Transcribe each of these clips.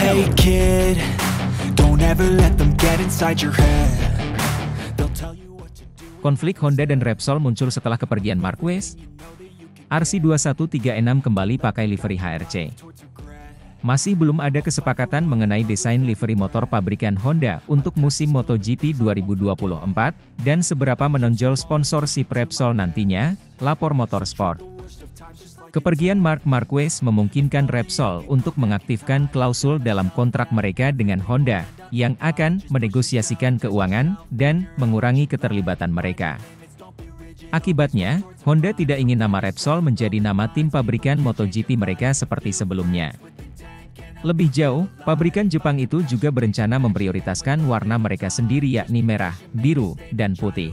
Hey kid, don't ever let them get inside your head. They'll tell you what to do. Konflik Honda dan Repsol muncul setelah kepergian Marquez. RC2136 kembali pakai livery HRC. Masih belum ada kesepakatan mengenai desain livery motor pabrikan Honda untuk musim MotoGP 2024, dan seberapa menonjol sponsorship Repsol nantinya, lapor Motorsport. Kepergian Marc Marquez memungkinkan Repsol untuk mengaktifkan klausul dalam kontrak mereka dengan Honda, yang akan menegosiasikan keuangan dan mengurangi keterlibatan mereka. Akibatnya, Honda tidak ingin nama Repsol menjadi nama tim pabrikan MotoGP mereka seperti sebelumnya. Lebih jauh, pabrikan Jepang itu juga berencana memprioritaskan warna mereka sendiri yakni merah, biru, dan putih.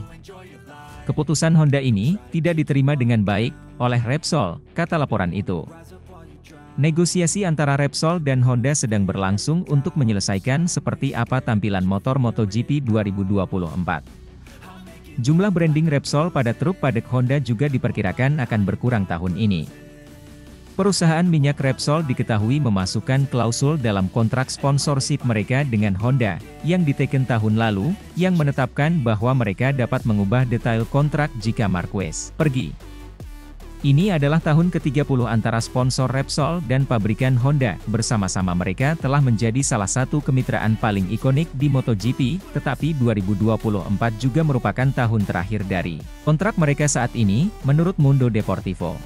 Keputusan Honda ini tidak diterima dengan baik oleh Repsol, kata laporan itu. Negosiasi antara Repsol dan Honda sedang berlangsung untuk menyelesaikan seperti apa tampilan motor MotoGP 2024. Jumlah branding Repsol pada truk padek Honda juga diperkirakan akan berkurang tahun ini. Perusahaan minyak Repsol diketahui memasukkan klausul dalam kontrak sponsorship mereka dengan Honda, yang diteken tahun lalu, yang menetapkan bahwa mereka dapat mengubah detail kontrak jika Marquez pergi. Ini adalah tahun ke-30 antara sponsor Repsol dan pabrikan Honda, bersama-sama mereka telah menjadi salah satu kemitraan paling ikonik di MotoGP, tetapi 2024 juga merupakan tahun terakhir dari kontrak mereka saat ini, menurut Mundo Deportivo.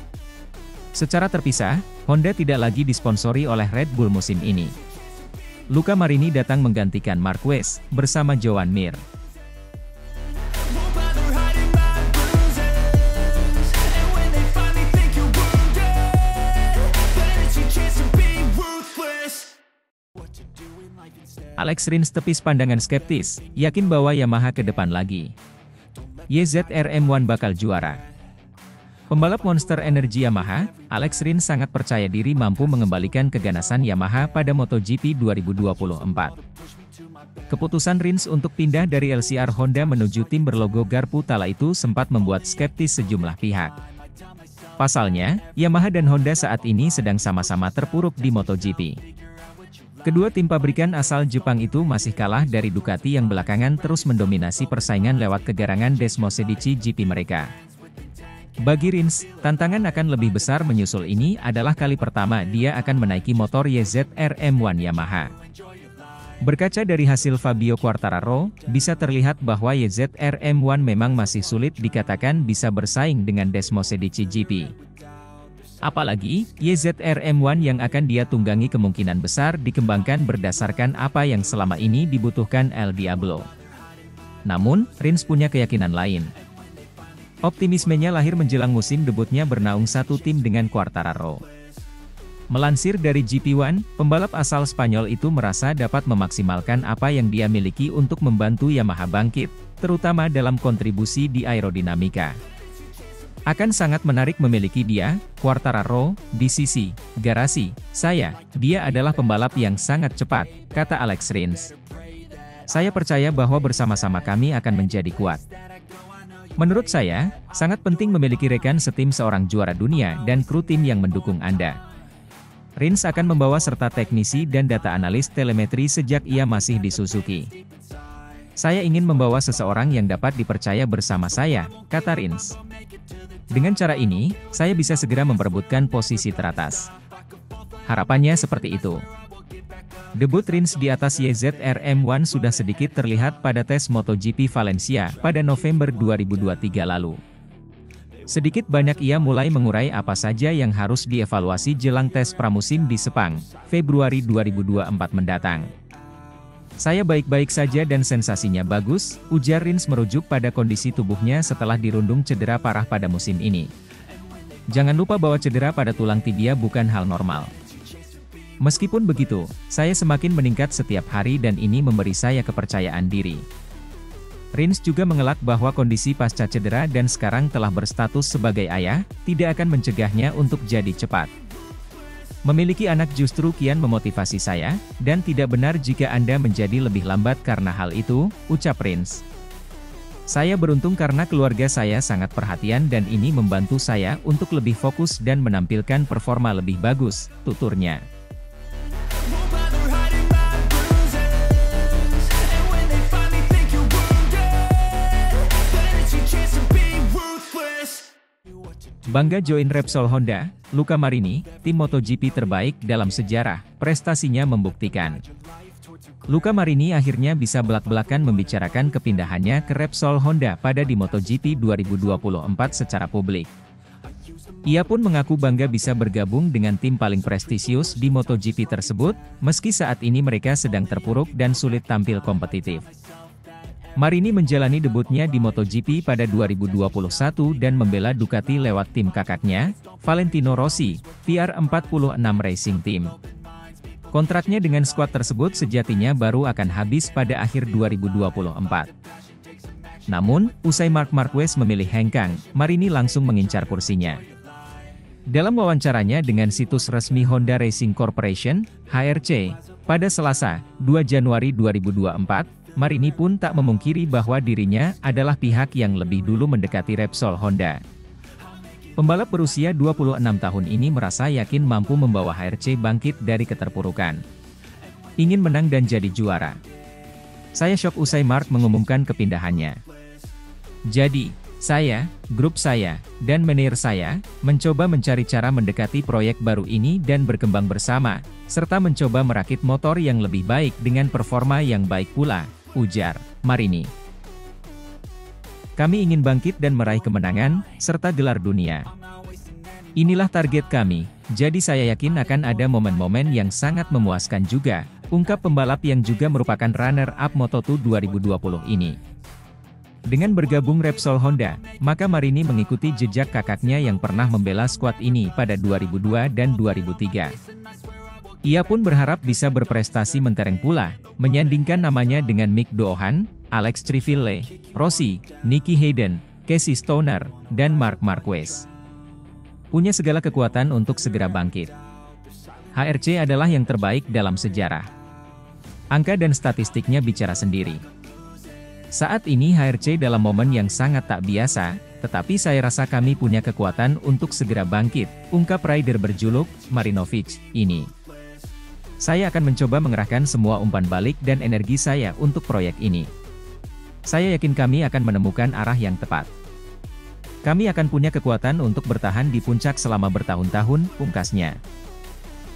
Secara terpisah, Honda tidak lagi disponsori oleh Red Bull musim ini. Luca Marini datang menggantikan Marquez, bersama Joan Mir. Alex Rins tepis pandangan skeptis, yakin bahwa Yamaha ke depan lagi. YZR-M1 bakal juara. Pembalap Monster Energy Yamaha, Alex Rins sangat percaya diri mampu mengembalikan keganasan Yamaha pada MotoGP 2024. Keputusan Rins untuk pindah dari LCR Honda menuju tim berlogo garpu Tala itu sempat membuat skeptis sejumlah pihak. Pasalnya, Yamaha dan Honda saat ini sedang sama-sama terpuruk di MotoGP. Kedua tim pabrikan asal Jepang itu masih kalah dari Ducati yang belakangan terus mendominasi persaingan lewat kegarangan Desmosedici GP mereka. Bagi Rins, tantangan akan lebih besar menyusul ini adalah kali pertama dia akan menaiki motor YZR-M1 Yamaha. Berkaca dari hasil Fabio Quartararo, bisa terlihat bahwa YZR-M1 memang masih sulit dikatakan bisa bersaing dengan Desmosedici GP. Apalagi, YZR-M1 yang akan dia tunggangi kemungkinan besar dikembangkan berdasarkan apa yang selama ini dibutuhkan El Diablo. Namun, Rins punya keyakinan lain. Optimismenya lahir menjelang musim debutnya bernaung satu tim dengan Quartararo. Melansir dari GP1, pembalap asal Spanyol itu merasa dapat memaksimalkan apa yang dia miliki untuk membantu Yamaha bangkit, terutama dalam kontribusi di aerodinamika. Akan sangat menarik memiliki dia, Quartararo, di sisi garasi saya. Dia adalah pembalap yang sangat cepat, kata Alex Rins. Saya percaya bahwa bersama-sama kami akan menjadi kuat. Menurut saya, sangat penting memiliki rekan setim seorang juara dunia dan kru tim yang mendukung Anda. Rins akan membawa serta teknisi dan data analis telemetri sejak ia masih di Suzuki. Saya ingin membawa seseorang yang dapat dipercaya bersama saya, kata Rins. Dengan cara ini, saya bisa segera memperebutkan posisi teratas. Harapannya seperti itu. Debut Rins di atas YZR-M1 sudah sedikit terlihat pada tes MotoGP Valencia pada November 2023 lalu. Sedikit banyak ia mulai mengurai apa saja yang harus dievaluasi jelang tes pramusim di Sepang, Februari 2024 mendatang. Saya baik-baik saja dan sensasinya bagus, ujar Rins merujuk pada kondisi tubuhnya setelah dirundung cedera parah pada musim ini. Jangan lupa bahwa cedera pada tulang tibia bukan hal normal. Meskipun begitu, saya semakin meningkat setiap hari dan ini memberi saya kepercayaan diri. Rins juga mengelak bahwa kondisi pasca cedera dan sekarang telah berstatus sebagai ayah, tidak akan mencegahnya untuk jadi cepat. Memiliki anak justru kian memotivasi saya, dan tidak benar jika Anda menjadi lebih lambat karena hal itu, ucap Rins. Saya beruntung karena keluarga saya sangat perhatian dan ini membantu saya untuk lebih fokus dan menampilkan performa lebih bagus, tuturnya. Bangga join Repsol Honda, Luca Marini, tim MotoGP terbaik dalam sejarah, prestasinya membuktikan. Luca Marini akhirnya bisa belak-belakan membicarakan kepindahannya ke Repsol Honda pada di MotoGP 2024 secara publik. Ia pun mengaku bangga bisa bergabung dengan tim paling prestisius di MotoGP tersebut, meski saat ini mereka sedang terpuruk dan sulit tampil kompetitif. Marini menjalani debutnya di MotoGP pada 2021 dan membela Ducati lewat tim kakaknya, Valentino Rossi, VR46 Racing Team. Kontraknya dengan skuad tersebut sejatinya baru akan habis pada akhir 2024. Namun, usai Marc Marquez memilih hengkang, Marini langsung mengincar kursinya. Dalam wawancaranya dengan situs resmi Honda Racing Corporation, HRC, pada Selasa, 2 Januari 2024, Marini pun tak memungkiri bahwa dirinya adalah pihak yang lebih dulu mendekati Repsol Honda. Pembalap berusia 26 tahun ini merasa yakin mampu membawa HRC bangkit dari keterpurukan. Ingin menang dan jadi juara. Saya syok usai Marc mengumumkan kepindahannya. Jadi, saya, grup saya, dan manajer saya, mencoba mencari cara mendekati proyek baru ini dan berkembang bersama, serta mencoba merakit motor yang lebih baik dengan performa yang baik pula, ujar Marini. Kami ingin bangkit dan meraih kemenangan, serta gelar dunia. Inilah target kami, jadi saya yakin akan ada momen-momen yang sangat memuaskan juga, ungkap pembalap yang juga merupakan runner-up Moto2 2020 ini. Dengan bergabung Repsol Honda, maka Marini mengikuti jejak kakaknya yang pernah membela skuad ini pada 2002 dan 2003. Ia pun berharap bisa berprestasi mentereng pula, menyandingkan namanya dengan Mick Doohan, Alex Criville, Rossi, Nicky Hayden, Casey Stoner, dan Marc Marquez. Punya segala kekuatan untuk segera bangkit. HRC adalah yang terbaik dalam sejarah. Angka dan statistiknya bicara sendiri. Saat ini HRC dalam momen yang sangat tak biasa, tetapi saya rasa kami punya kekuatan untuk segera bangkit, ungkap rider berjuluk Marinovic ini. Saya akan mencoba mengerahkan semua umpan balik dan energi saya untuk proyek ini. Saya yakin kami akan menemukan arah yang tepat. Kami akan punya kekuatan untuk bertahan di puncak selama bertahun-tahun, pungkasnya.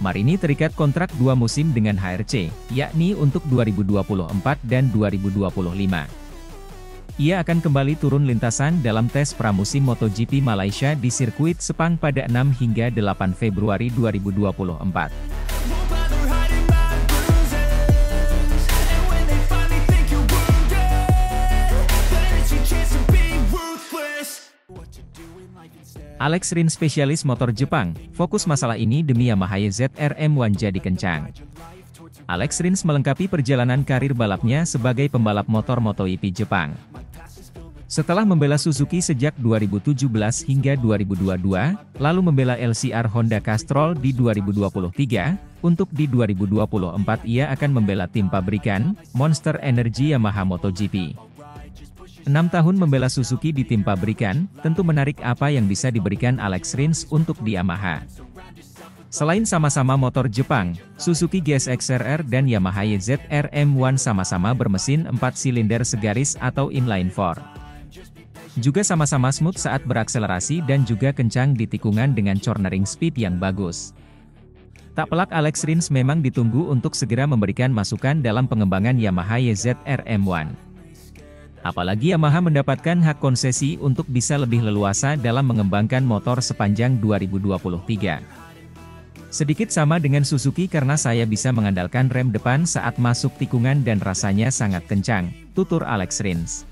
Marini terikat kontrak 2 musim dengan HRC, yakni untuk 2024 dan 2025. Ia akan kembali turun lintasan dalam tes pramusim MotoGP Malaysia di sirkuit Sepang pada 6 hingga 8 Februari 2024. Alex Rins, spesialis motor Jepang, fokus masalah ini demi Yamaha YZR-M1 jadi kencang. Alex Rins melengkapi perjalanan karir balapnya sebagai pembalap motor MotoGP Jepang. Setelah membela Suzuki sejak 2017 hingga 2022, lalu membela LCR Honda Castrol di 2023, untuk di 2024 ia akan membela tim pabrikan, Monster Energy Yamaha MotoGP. 6 tahun membela Suzuki di tim pabrikan, tentu menarik apa yang bisa diberikan Alex Rins untuk di Yamaha. Selain sama-sama motor Jepang, Suzuki GSX-RR dan Yamaha YZR-M1 sama-sama bermesin 4 silinder segaris atau inline-4. Juga sama-sama smooth saat berakselerasi dan juga kencang di tikungan dengan cornering speed yang bagus. Tak pelak Alex Rins memang ditunggu untuk segera memberikan masukan dalam pengembangan Yamaha YZR-M1. Apalagi Yamaha mendapatkan hak konsesi untuk bisa lebih leluasa dalam mengembangkan motor sepanjang 2023. Sedikit sama dengan Suzuki karena saya bisa mengandalkan rem depan saat masuk tikungan dan rasanya sangat kencang, tutur Alex Rins.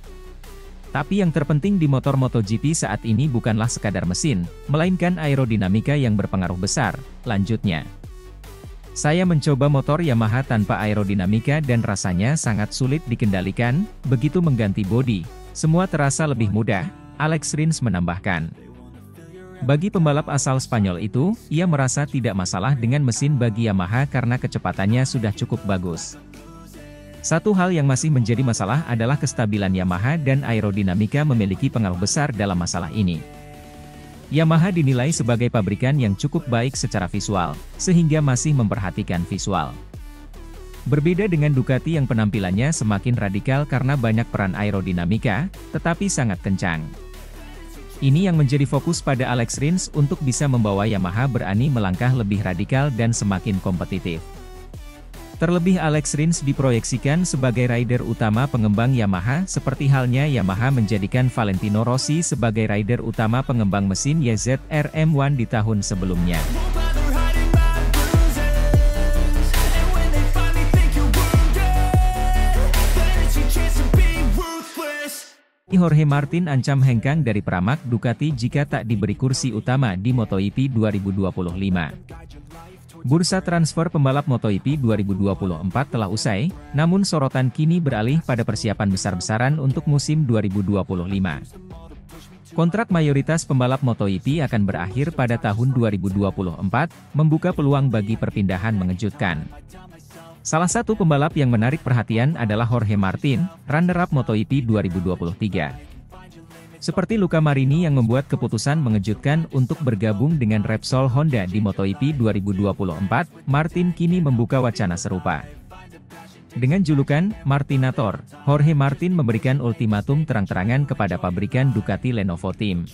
Tapi yang terpenting di motor MotoGP saat ini bukanlah sekadar mesin, melainkan aerodinamika yang berpengaruh besar, lanjutnya. Saya mencoba motor Yamaha tanpa aerodinamika dan rasanya sangat sulit dikendalikan, begitu mengganti bodi, semua terasa lebih mudah, Alex Rins menambahkan. Bagi pembalap asal Spanyol itu, ia merasa tidak masalah dengan mesin bagi Yamaha karena kecepatannya sudah cukup bagus. Satu hal yang masih menjadi masalah adalah kestabilan Yamaha dan aerodinamika memiliki pengaruh besar dalam masalah ini. Yamaha dinilai sebagai pabrikan yang cukup baik secara visual, sehingga masih memperhatikan visual. Berbeda dengan Ducati yang penampilannya semakin radikal karena banyak peran aerodinamika, tetapi sangat kencang. Ini yang menjadi fokus pada Alex Rins untuk bisa membawa Yamaha berani melangkah lebih radikal dan semakin kompetitif. Terlebih Alex Rins diproyeksikan sebagai rider utama pengembang Yamaha seperti halnya Yamaha menjadikan Valentino Rossi sebagai rider utama pengembang mesin YZR-M1 di tahun sebelumnya. Jorge Martin ancam hengkang dari Pramac Ducati jika tak diberi kursi utama di MotoGP 2025. Bursa transfer pembalap MotoGP 2024 telah usai, namun sorotan kini beralih pada persiapan besar-besaran untuk musim 2025. Kontrak mayoritas pembalap MotoGP akan berakhir pada tahun 2024, membuka peluang bagi perpindahan mengejutkan. Salah satu pembalap yang menarik perhatian adalah Jorge Martin, runner-up MotoGP 2023. Seperti Luca Marini yang membuat keputusan mengejutkan untuk bergabung dengan Repsol Honda di MotoGP 2024, Martin kini membuka wacana serupa. Dengan julukan Martinator, Jorge Martin memberikan ultimatum terang-terangan kepada pabrikan Ducati Lenovo Team.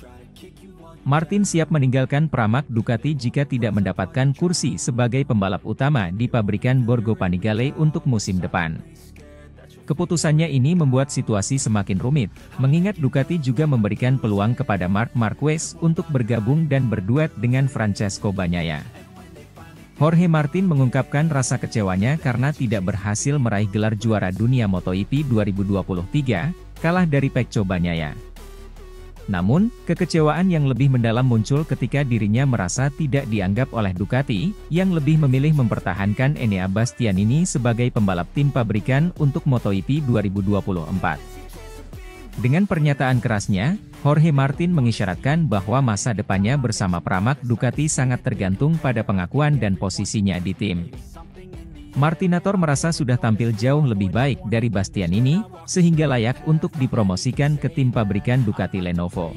Martin siap meninggalkan Pramac Ducati jika tidak mendapatkan kursi sebagai pembalap utama di pabrikan Borgo Panigale untuk musim depan. Keputusannya ini membuat situasi semakin rumit, mengingat Ducati juga memberikan peluang kepada Marc Marquez untuk bergabung dan berduet dengan Francesco Bagnaia. Jorge Martin mengungkapkan rasa kecewanya karena tidak berhasil meraih gelar juara dunia MotoGP 2023, kalah dari Pecco Bagnaia. Namun, kekecewaan yang lebih mendalam muncul ketika dirinya merasa tidak dianggap oleh Ducati, yang lebih memilih mempertahankan Enea Bastianini sebagai pembalap tim pabrikan untuk MotoGP 2024. Dengan pernyataan kerasnya, Jorge Martin mengisyaratkan bahwa masa depannya bersama Pramac Ducati sangat tergantung pada pengakuan dan posisinya di tim. Martinator merasa sudah tampil jauh lebih baik dari Bastianini, sehingga layak untuk dipromosikan ke tim pabrikan Ducati Lenovo.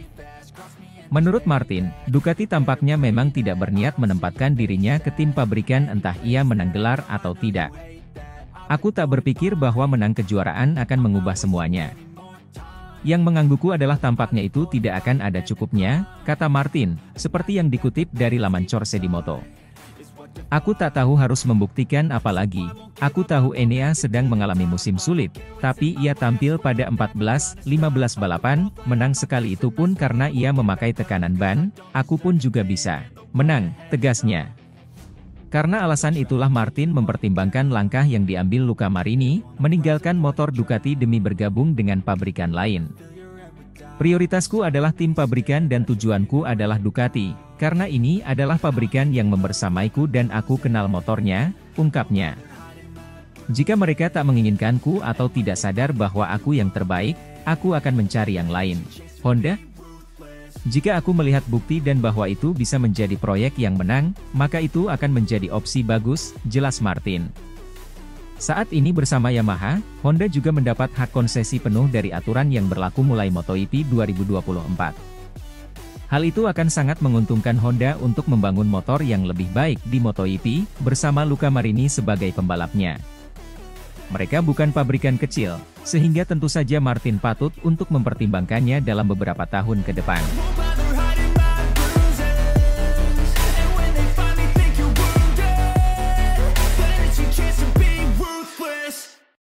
Menurut Martin, Ducati tampaknya memang tidak berniat menempatkan dirinya ke tim pabrikan entah ia menang gelar atau tidak. Aku tak berpikir bahwa menang kejuaraan akan mengubah semuanya. Yang menggangguku adalah tampaknya itu tidak akan ada cukupnya, kata Martin, seperti yang dikutip dari laman Corse di Moto. Aku tak tahu harus membuktikan apa lagi. Aku tahu Enea sedang mengalami musim sulit, tapi ia tampil pada 14-15 balapan, menang sekali itu pun karena ia memakai tekanan ban, aku pun juga bisa menang, tegasnya. Karena alasan itulah Martin mempertimbangkan langkah yang diambil Luca Marini, meninggalkan motor Ducati demi bergabung dengan pabrikan lain. Prioritasku adalah tim pabrikan dan tujuanku adalah Ducati, karena ini adalah pabrikan yang membersamaiku dan aku kenal motornya, ungkapnya. Jika mereka tak menginginkanku atau tidak sadar bahwa aku yang terbaik, aku akan mencari yang lain. Honda? Jika aku melihat bukti dan bahwa itu bisa menjadi proyek yang menang, maka itu akan menjadi opsi bagus, jelas Martin. Saat ini bersama Yamaha, Honda juga mendapat hak konsesi penuh dari aturan yang berlaku mulai MotoGP 2024. Hal itu akan sangat menguntungkan Honda untuk membangun motor yang lebih baik di MotoGP, bersama Luca Marini sebagai pembalapnya. Mereka bukan pabrikan kecil, sehingga tentu saja Martin patut untuk mempertimbangkannya dalam beberapa tahun ke depan.